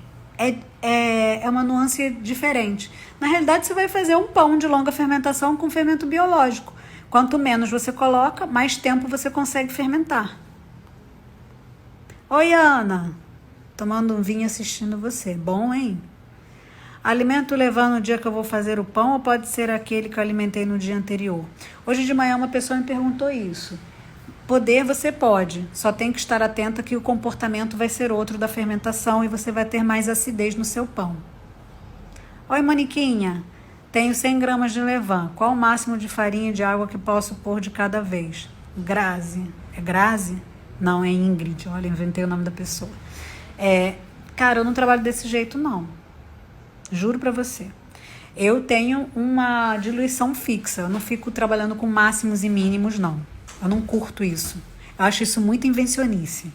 é uma nuance diferente. Na realidade, você vai fazer um pão de longa fermentação com fermento biológico. Quanto menos você coloca, mais tempo você consegue fermentar. Oi, Ana. Tomando um vinho assistindo você. Bom, hein? Alimento levain no dia que eu vou fazer o pão ou pode ser aquele que eu alimentei no dia anterior? Hoje de manhã uma pessoa me perguntou isso. Poder você pode, só tem que estar atenta que o comportamento vai ser outro da fermentação e você vai ter mais acidez no seu pão. Oi, Moniquinha. Tenho 100 gramas de levain. Qual o máximo de farinha e de água que posso pôr de cada vez? Grazi. É Grazi? Não, é Ingrid. Olha, inventei o nome da pessoa. Cara, eu não trabalho desse jeito, não. Juro pra você. Eu tenho uma diluição fixa. Eu não fico trabalhando com máximos e mínimos, não. Eu não curto isso. Eu acho isso muito invencionice.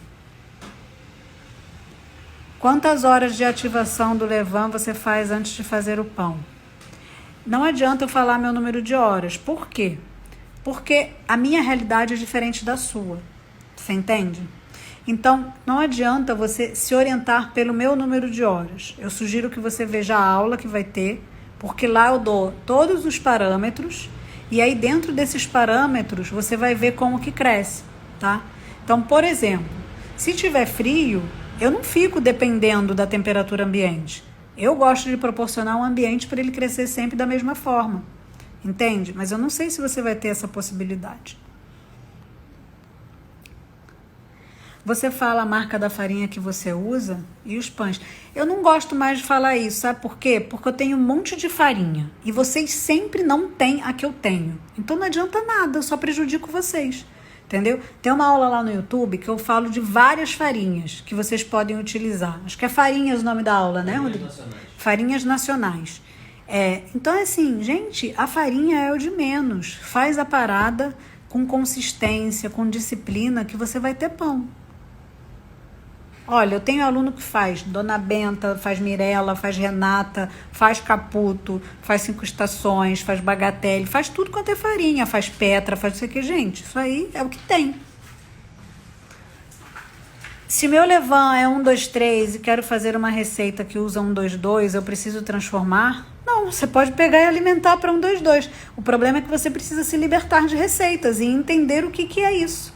Quantas horas de ativação do levain você faz antes de fazer o pão? Não adianta eu falar meu número de horas. Por quê? Porque a minha realidade é diferente da sua. Você entende? Então, não adianta você se orientar pelo meu número de horas. Eu sugiro que você veja a aula que vai ter, porque lá eu dou todos os parâmetros e aí dentro desses parâmetros você vai ver como que cresce, tá? Então, por exemplo, se tiver frio, eu não fico dependendo da temperatura ambiente. Eu gosto de proporcionar um ambiente para ele crescer sempre da mesma forma, entende? Mas eu não sei se você vai ter essa possibilidade. Você fala a marca da farinha que você usa e os pães. Eu não gosto mais de falar isso, sabe por quê? Porque eu tenho um monte de farinha e vocês sempre não têm a que eu tenho. Então não adianta nada, eu só prejudico vocês, entendeu? Tem uma aula lá no YouTube que eu falo de várias farinhas que vocês podem utilizar. Acho que é Farinhas o nome da aula, né, Rodrigo? Farinhas nacionais. Então, assim, gente, a farinha é o de menos. Faz a parada com consistência, com disciplina, que você vai ter pão. Olha, eu tenho aluno que faz Dona Benta, faz Mirella, faz Renata, faz Caputo, faz 5 Estações, faz Bagatelle, faz tudo quanto é farinha, faz Petra, faz isso aqui. Gente, isso aí é o que tem. Se meu levain é 1, 2, 3 e quero fazer uma receita que usa 1, 2, 2, eu preciso transformar? Não, você pode pegar e alimentar para 1, 2, 2. O problema é que você precisa se libertar de receitas e entender o que é isso.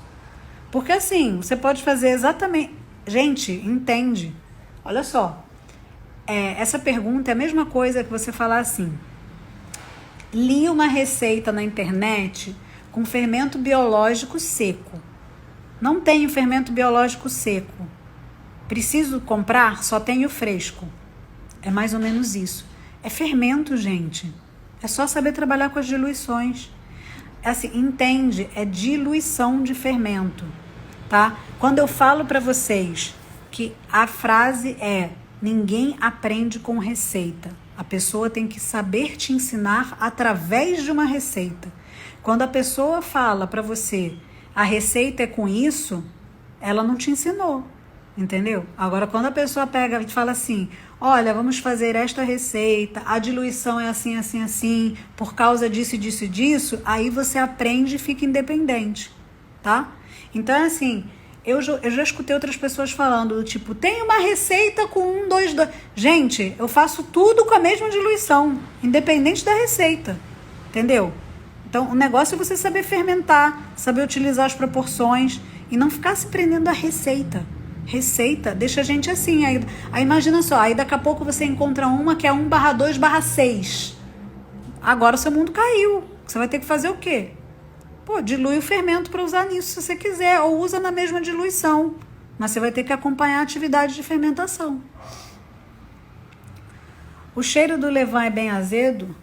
Porque assim, você pode fazer exatamente... Gente, entende? Olha só, essa pergunta é a mesma coisa que você falar assim: li uma receita na internet com fermento biológico seco. Não tenho fermento biológico seco. Preciso comprar? Só tenho fresco. É mais ou menos isso. É fermento, gente. É só saber trabalhar com as diluições. Assim, entende? É diluição de fermento. Tá? Quando eu falo para vocês que a frase é: ninguém aprende com receita, a pessoa tem que saber te ensinar através de uma receita. Quando a pessoa fala para você a receita é com isso, ela não te ensinou, entendeu? Agora, quando a pessoa pega e fala assim: olha, vamos fazer esta receita, a diluição é assim, assim, assim, por causa disso, disso e disso, aí você aprende e fica independente, tá? Então, assim, eu já escutei outras pessoas falando do tipo: tem uma receita com 1, 2, 2. Gente, eu faço tudo com a mesma diluição, independente da receita, entendeu? Então, o negócio é você saber fermentar, saber utilizar as proporções e não ficar se prendendo à receita. Receita deixa a gente assim. Aí imagina só, aí daqui a pouco você encontra uma que é 1/2/6. Agora o seu mundo caiu. Você vai ter que fazer o quê? Pô, dilui o fermento para usar nisso se você quiser, ou usa na mesma diluição. Mas você vai ter que acompanhar a atividade de fermentação. O cheiro do levain é bem azedo?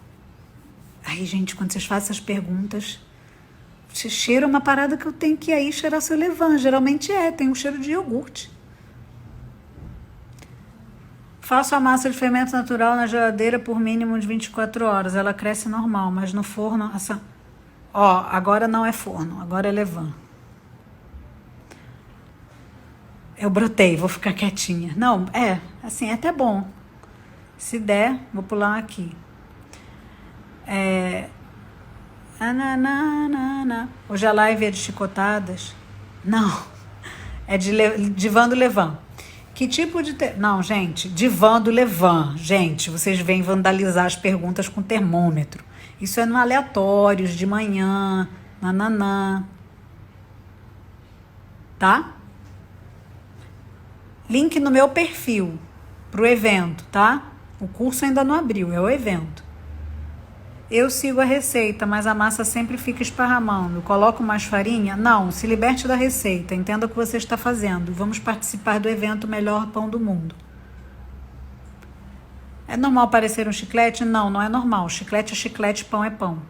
Aí, gente, quando vocês fazem essas perguntas, cheiro é uma parada que eu tenho que ir aí cheirar seu levain. Geralmente tem um cheiro de iogurte. Faço a massa de fermento natural na geladeira por mínimo de 24 horas. Ela cresce normal, mas no forno... agora não é forno, agora é levain. Eu brotei, vou ficar quietinha. Não, assim, é até bom. Se der, vou pular aqui. Hoje a live é de chicotadas? Não, é de Vando Levan. Que tipo de... Não, gente, divã do Levan. Gente, vocês vêm vandalizar as perguntas com termômetro. Isso é no aleatórios, de manhã, nananã. Tá? Link no meu perfil pro evento, tá? O curso ainda não abriu, é o evento. Eu sigo a receita, mas a massa sempre fica esparramando. Coloco mais farinha? Não, se liberte da receita. Entenda o que você está fazendo. Vamos participar do evento Melhor Pão do Mundo. É normal parecer um chiclete? Não, não é normal. Chiclete é chiclete, pão é pão.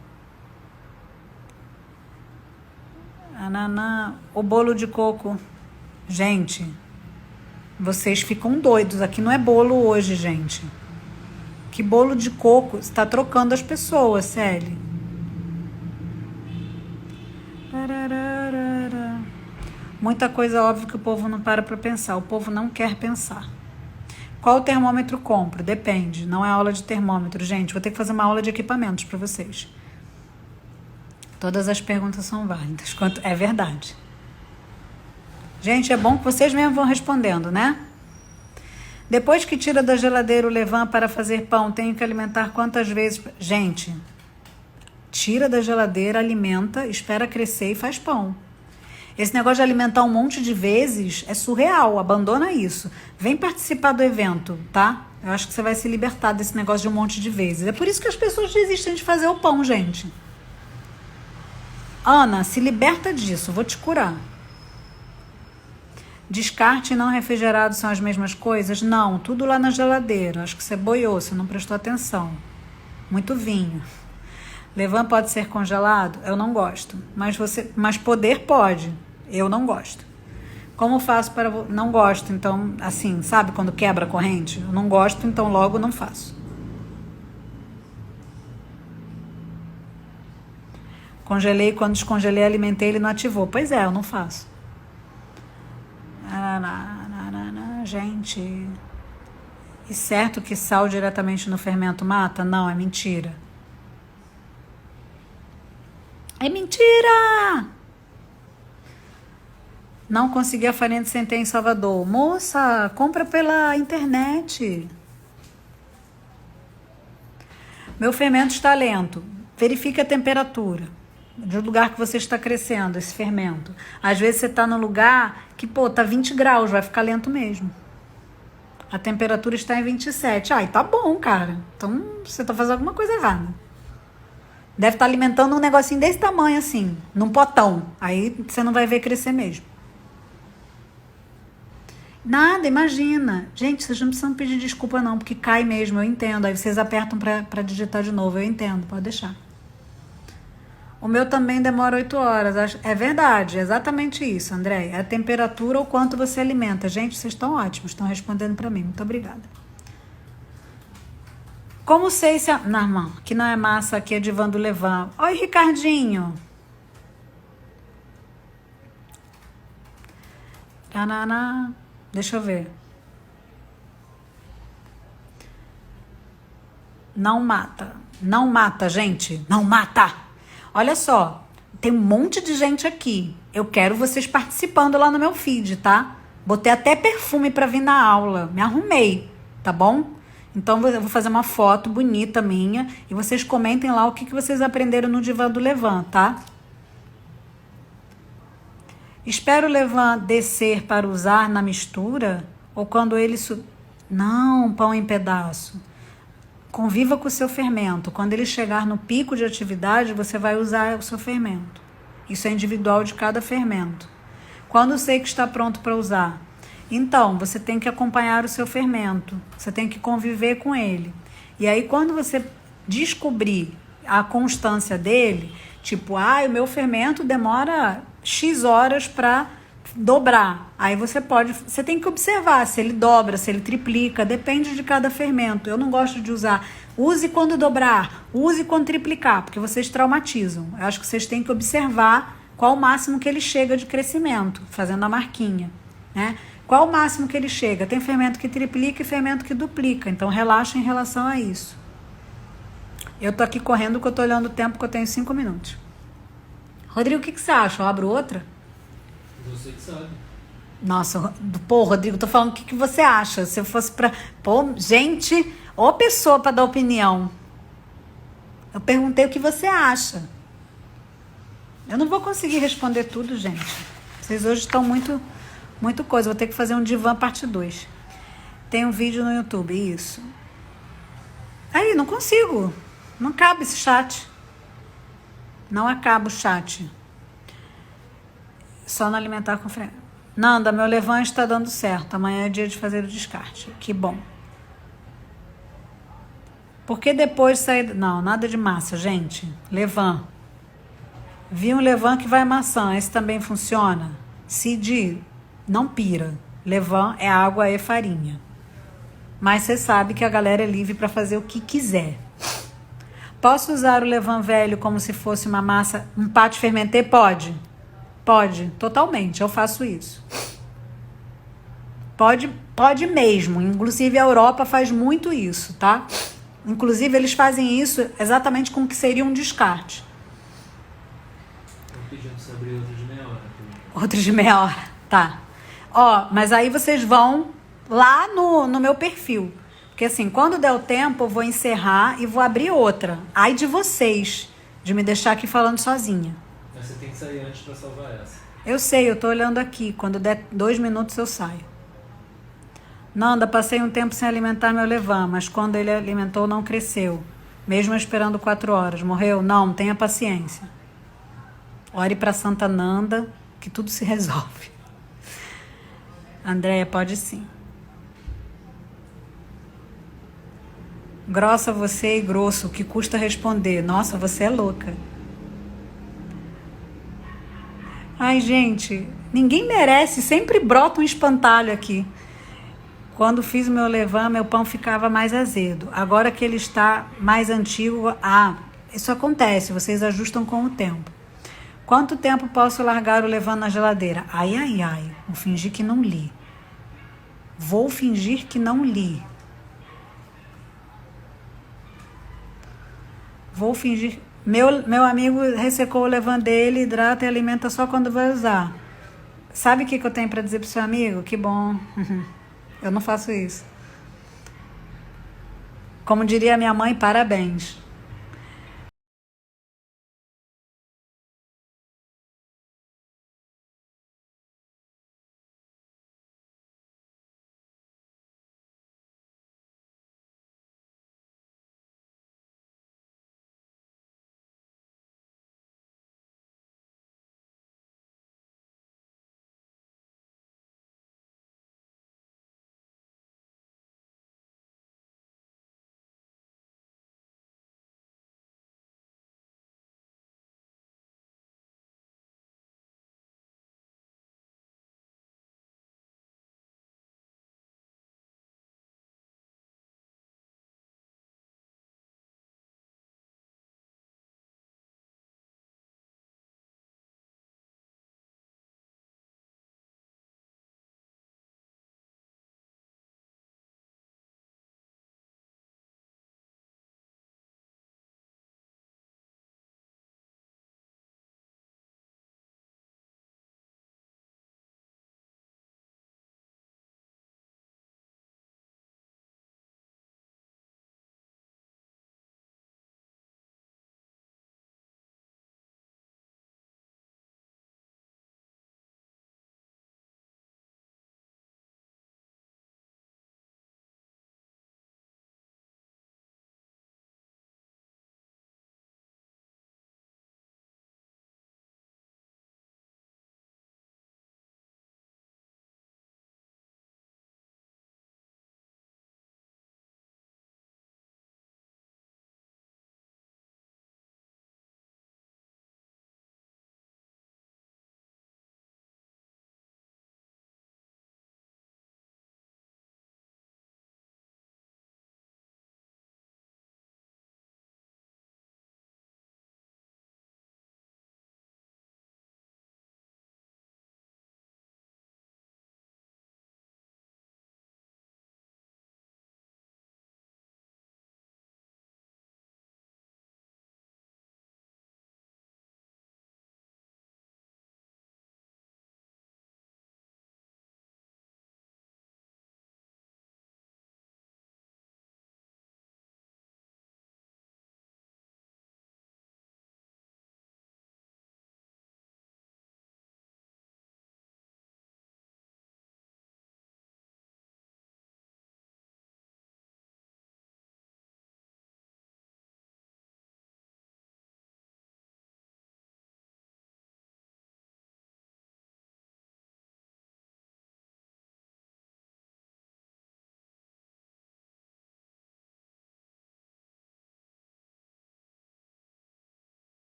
O bolo de coco. Gente, vocês ficam doidos. Aqui não é bolo hoje, gente. Que bolo de coco? Está trocando as pessoas, Célia. Muita coisa óbvia que o povo não para pensar. O povo não quer pensar. Qual termômetro compro? Depende. Não é aula de termômetro, gente. Vou ter que fazer uma aula de equipamentos para vocês. Todas as perguntas são válidas. É verdade. Gente, é bom que vocês mesmos vão respondendo, né? Depois que tira da geladeira o levain para fazer pão, tenho que alimentar quantas vezes? Gente, tira da geladeira, alimenta, espera crescer e faz pão. Esse negócio de alimentar um monte de vezes é surreal, abandona isso. Vem participar do evento, tá? Eu acho que você vai se libertar desse negócio de um monte de vezes. É por isso que as pessoas desistem de fazer o pão, gente. Ana, se liberta disso, vou te curar. Descarte e não refrigerado são as mesmas coisas? Não, tudo lá na geladeira. Acho que você boiou, você não prestou atenção. Muito vinho. Levain pode ser congelado? Eu não gosto. Mas poder pode. Eu não gosto. Como faço para... Não gosto, então, assim, sabe quando quebra a corrente? Eu não gosto, então logo não faço. Congelei, quando descongelei, alimentei, ele não ativou. Pois é, eu não faço. Gente, e certo que sal diretamente no fermento mata? Não, é mentira. É mentira! Não consegui a farinha de centeio em Salvador. Moça, compra pela internet. Meu fermento está lento. Verifique a temperatura do lugar que você está crescendo, esse fermento. Às vezes você está num lugar que, tá 20 graus, vai ficar lento mesmo. A temperatura está em 27. Ai, tá bom, cara. Então, você tá fazendo alguma coisa errada. Deve estar alimentando um negocinho desse tamanho, assim, num potão. Aí, você não vai ver crescer mesmo. Nada, imagina. Gente, vocês não precisam pedir desculpa não, porque cai mesmo, eu entendo. Aí vocês apertam pra digitar de novo, eu entendo, pode deixar. O meu também demora 8 horas. É verdade, é exatamente isso, André. É a temperatura ou quanto você alimenta. Gente, vocês estão ótimos, estão respondendo para mim. Muito obrigada. Como sei se... Não, aqui não é massa, aqui é de Vando Levan. Oi, Ricardinho. Deixa eu ver. Não mata. Não mata, gente. Não mata. Olha só, tem um monte de gente aqui. Eu quero vocês participando lá no meu feed, tá? Botei até perfume pra vir na aula. Me arrumei, tá bom? Então eu vou fazer uma foto bonita minha e vocês comentem lá o que vocês aprenderam no Divã do Levan, tá? Espero o Levan descer para usar na mistura ou quando ele... Não, pão em pedaço. Conviva com o seu fermento. Quando ele chegar no pico de atividade, você vai usar o seu fermento. Isso é individual de cada fermento. Quando sei que está pronto para usar? Então, você tem que acompanhar o seu fermento. Você tem que conviver com ele. E aí, quando você descobrir a constância dele, tipo, o meu fermento demora X horas para dobrar. Aí você tem que observar se ele dobra, se ele triplica, depende de cada fermento. Eu não gosto de usar, use quando dobrar, use quando triplicar, porque vocês traumatizam. Eu acho que vocês têm que observar qual o máximo que ele chega de crescimento, fazendo a marquinha, né? Qual o máximo que ele chega? Tem fermento que triplica e fermento que duplica. Então, relaxa em relação a isso. Eu tô aqui correndo porque eu tô olhando o tempo que eu tenho 5 minutos. Rodrigo, o que você acha? Eu abro outra? Você que sabe. Nossa, pô, Rodrigo, tô falando o que você acha. Se eu fosse pra... Pô, gente, ô pessoa pra dar opinião. Eu perguntei o que você acha. Eu não vou conseguir responder tudo, gente. Vocês hoje estão muito coisa. Vou ter que fazer um divã parte 2. Tem um vídeo no YouTube, isso. Aí, não consigo. Não cabe esse chat. Não acaba o chat. Só não alimentar com frequência. Nanda, meu levan está dando certo. Amanhã é dia de fazer o descarte. Que bom. Porque depois sair... Não, nada de massa, gente. Levan. Vi um levan que vai maçã. Esse também funciona? Cid, não pira. Levan é água e farinha. Mas você sabe que a galera é livre para fazer o que quiser. Posso usar o levan velho como se fosse uma massa, um pate fermentê? Pode. Pode, totalmente. Eu faço isso. Pode mesmo. Inclusive a Europa faz muito isso, tá? Inclusive eles fazem isso exatamente com o que seria um descarte. Estão pedindo pra você abrir outro de meia hora. Outro de meia hora, tá. Ó, mas aí vocês vão lá no meu perfil. Porque assim, quando der o tempo, eu vou encerrar e vou abrir outra. Ai de vocês, de me deixar aqui falando sozinha. Mas você tem que sair antes pra salvar essa. Eu sei, eu tô olhando aqui. Quando der 2 minutos, eu saio. Nanda, passei um tempo sem alimentar meu levan, mas quando ele alimentou, não cresceu. Mesmo esperando 4 horas. Morreu? Não, tenha paciência. Ore pra Santa Nanda, que tudo se resolve. Andréia, pode sim. Grossa você e grosso, que custa responder? Nossa, você é louca. Ai, gente, ninguém merece, sempre brota um espantalho aqui. Quando fiz o meu levan, meu pão ficava mais azedo. Agora que ele está mais antigo, isso acontece, vocês ajustam com o tempo. Quanto tempo posso largar o levan na geladeira? Ai, vou fingir que não li. Vou fingir que não li. Vou fingir... Meu amigo ressecou o levan dele, hidrata e alimenta só quando vai usar. Sabe o que eu tenho para dizer pro seu amigo? Que bom. Eu não faço isso. Como diria minha mãe, parabéns.